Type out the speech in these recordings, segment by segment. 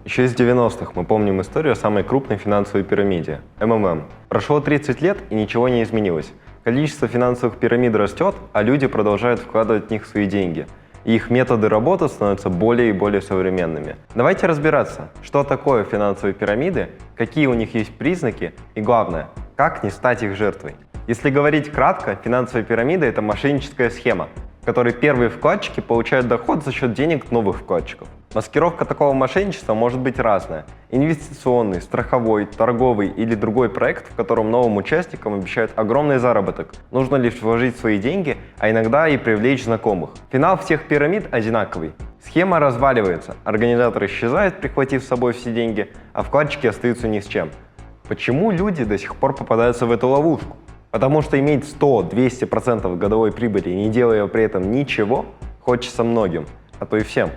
Еще из 90-х мы помним историю о самой крупной финансовой пирамиде – МММ. Прошло 30 лет и ничего не изменилось. Количество финансовых пирамид растет, а люди продолжают вкладывать в них свои деньги. И их методы работы становятся более и более современными. Давайте разбираться, что такое финансовые пирамиды, какие у них есть признаки и, главное, как не стать их жертвой. Если говорить кратко, финансовая пирамида – это мошенническая схема, в которой первые вкладчики получают доход за счет денег новых вкладчиков. Маскировка такого мошенничества может быть разная. Инвестиционный, страховой, торговый или другой проект, в котором новым участникам обещают огромный заработок. Нужно лишь вложить свои деньги, а иногда и привлечь знакомых. Финал всех пирамид одинаковый. Схема разваливается, организатор исчезает, прихватив с собой все деньги, а вкладчики остаются ни с чем. Почему люди до сих пор попадаются в эту ловушку? Потому что иметь 100-200% годовой прибыли, не делая при этом ничего, хочется многим, а то и всем.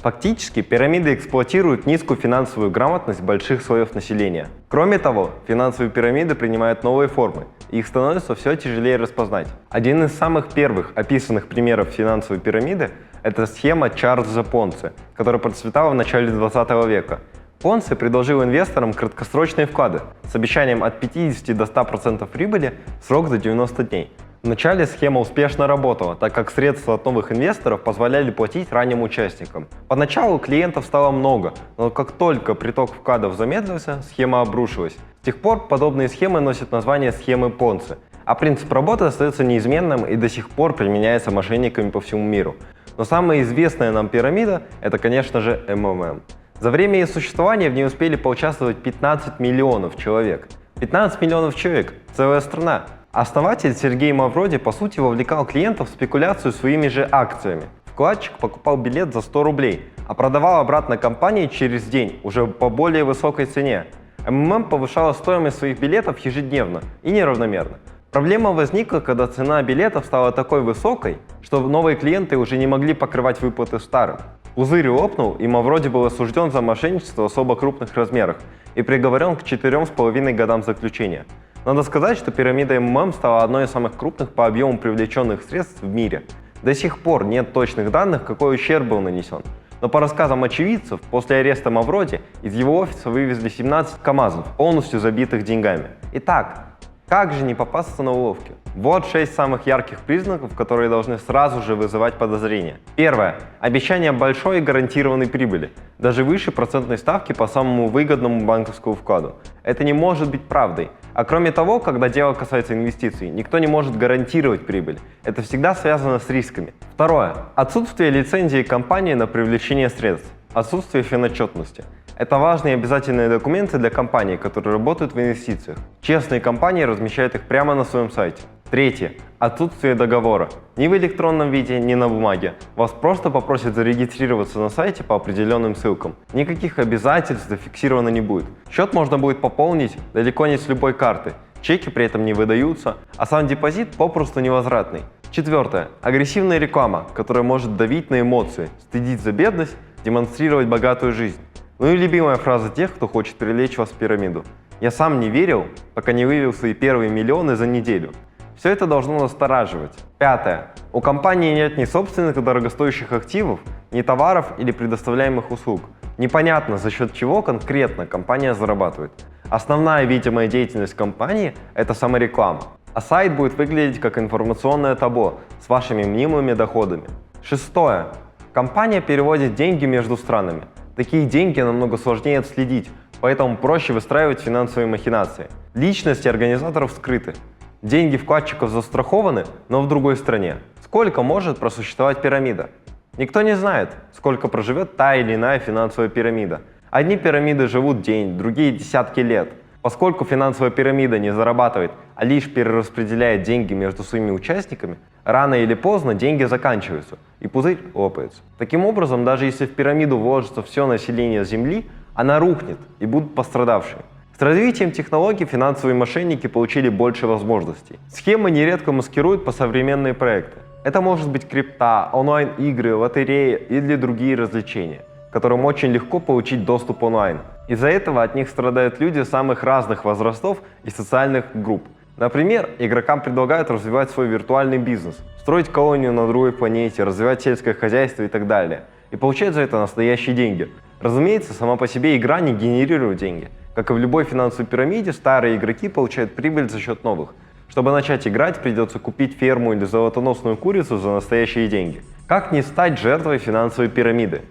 Фактически, пирамиды эксплуатируют низкую финансовую грамотность больших слоев населения. Кроме того, финансовые пирамиды принимают новые формы, и их становится все тяжелее распознать. Один из самых первых описанных примеров финансовой пирамиды – это схема Чарльза Понци, которая процветала в начале 20 века. Понци предложил инвесторам краткосрочные вклады с обещанием от 50 до 100% прибыли в срок за 90 дней. Вначале схема успешно работала, так как средства от новых инвесторов позволяли платить ранним участникам. Поначалу клиентов стало много, но как только приток вкладов замедлился, схема обрушилась. С тех пор подобные схемы носят название схемы Понци, а принцип работы остается неизменным и до сих пор применяется мошенниками по всему миру. Но самая известная нам пирамида – это, конечно же, МММ. За время ее существования в ней успели поучаствовать 15 миллионов человек. 15 миллионов человек – целая страна. Основатель Сергей Мавроди по сути вовлекал клиентов в спекуляцию своими же акциями. Вкладчик покупал билет за 100 рублей, а продавал обратно компании через день уже по более высокой цене. МММ повышала стоимость своих билетов ежедневно и неравномерно. Проблема возникла, когда цена билетов стала такой высокой, что новые клиенты уже не могли покрывать выплаты старым. Пузырь лопнул, и Мавроди был осужден за мошенничество в особо крупных размерах и приговорен к 4,5 годам заключения. Надо сказать, что пирамида МММ стала одной из самых крупных по объему привлеченных средств в мире. До сих пор нет точных данных, какой ущерб был нанесен. Но по рассказам очевидцев, после ареста Мавроди из его офиса вывезли 17 КАМАЗов, полностью забитых деньгами. Итак, как же не попасться на уловки? Вот 6 самых ярких признаков, которые должны сразу же вызывать подозрения. Первое. Обещание большой и гарантированной прибыли, даже выше процентной ставки по самому выгодному банковскому вкладу. Это не может быть правдой. А кроме того, когда дело касается инвестиций, никто не может гарантировать прибыль. Это всегда связано с рисками. Второе. Отсутствие лицензии компании на привлечение средств. Отсутствие финотчетности. Это важные и обязательные документы для компаний, которые работают в инвестициях. Честные компании размещают их прямо на своем сайте. Третье. Отсутствие договора. Ни в электронном виде, ни на бумаге. Вас просто попросят зарегистрироваться на сайте по определенным ссылкам. Никаких обязательств зафиксировано не будет. Счет можно будет пополнить далеко не с любой карты. Чеки при этом не выдаются, а сам депозит попросту невозвратный. Четвертое. Агрессивная реклама, которая может давить на эмоции, стыдить за бедность, демонстрировать богатую жизнь. Ну и любимая фраза тех, кто хочет привлечь вас в пирамиду. «Я сам не верил, пока не вывел свои первые миллионы за неделю». Все это должно настораживать. Пятое. У компании нет ни собственных дорогостоящих активов, ни товаров или предоставляемых услуг. Непонятно, за счет чего конкретно компания зарабатывает. Основная видимая деятельность компании – это самореклама. А сайт будет выглядеть как информационное табло с вашими мнимыми доходами. Шестое. Компания переводит деньги между странами. Такие деньги намного сложнее отследить, поэтому проще выстраивать финансовые махинации. Личности организаторов скрыты. Деньги вкладчиков застрахованы, но в другой стране. Сколько может просуществовать пирамида? Никто не знает, сколько проживет та или иная финансовая пирамида. Одни пирамиды живут день, другие десятки лет. Поскольку финансовая пирамида не зарабатывает, а лишь перераспределяет деньги между своими участниками, рано или поздно деньги заканчиваются, и пузырь лопается. Таким образом, даже если в пирамиду вложится все население Земли, она рухнет, и будут пострадавшие. С развитием технологий финансовые мошенники получили больше возможностей. Схемы нередко маскируют по современные проекты. Это может быть крипта, онлайн-игры, лотереи или другие развлечения, к которым очень легко получить доступ онлайн. Из-за этого от них страдают люди самых разных возрастов и социальных групп. Например, игрокам предлагают развивать свой виртуальный бизнес, строить колонию на другой планете, развивать сельское хозяйство и так далее. И получать за это настоящие деньги. Разумеется, сама по себе игра не генерирует деньги. Как и в любой финансовой пирамиде, старые игроки получают прибыль за счет новых. Чтобы начать играть, придется купить ферму или золотоносную курицу за настоящие деньги. Как не стать жертвой финансовой пирамиды?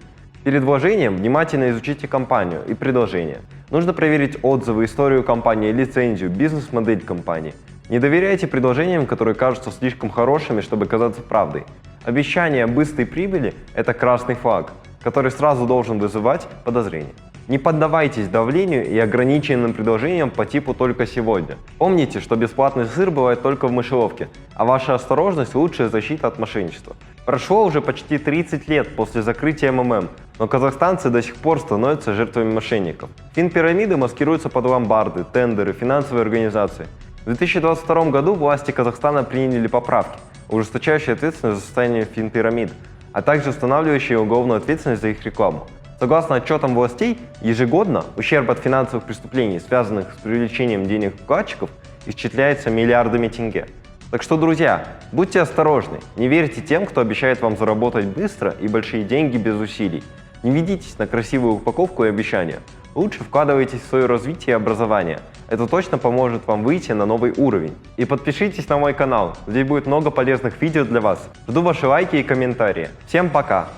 Перед вложением внимательно изучите компанию и предложение. Нужно проверить отзывы, историю компании, лицензию, бизнес-модель компании. Не доверяйте предложениям, которые кажутся слишком хорошими, чтобы казаться правдой. Обещание быстрой прибыли – это красный флаг, который сразу должен вызывать подозрения. Не поддавайтесь давлению и ограниченным предложениям по типу «только сегодня». Помните, что бесплатный сыр бывает только в мышеловке, а ваша осторожность – лучшая защита от мошенничества. Прошло уже почти 30 лет после закрытия МММ, но казахстанцы до сих пор становятся жертвами мошенников. Финпирамиды маскируются под ломбарды, тендеры, финансовые организации. В 2022 году власти Казахстана приняли поправки, ужесточающие ответственность за состояние финпирамид, а также устанавливающие уголовную ответственность за их рекламу. Согласно отчетам властей, ежегодно ущерб от финансовых преступлений, связанных с привлечением денег вкладчиков, исчисляется миллиардами тенге. Так что, друзья, будьте осторожны, не верьте тем, кто обещает вам заработать быстро и большие деньги без усилий. Не ведитесь на красивую упаковку и обещания. Лучше вкладывайтесь в свое развитие и образование. Это точно поможет вам выйти на новый уровень. И подпишитесь на мой канал, здесь будет много полезных видео для вас. Жду ваши лайки и комментарии. Всем пока!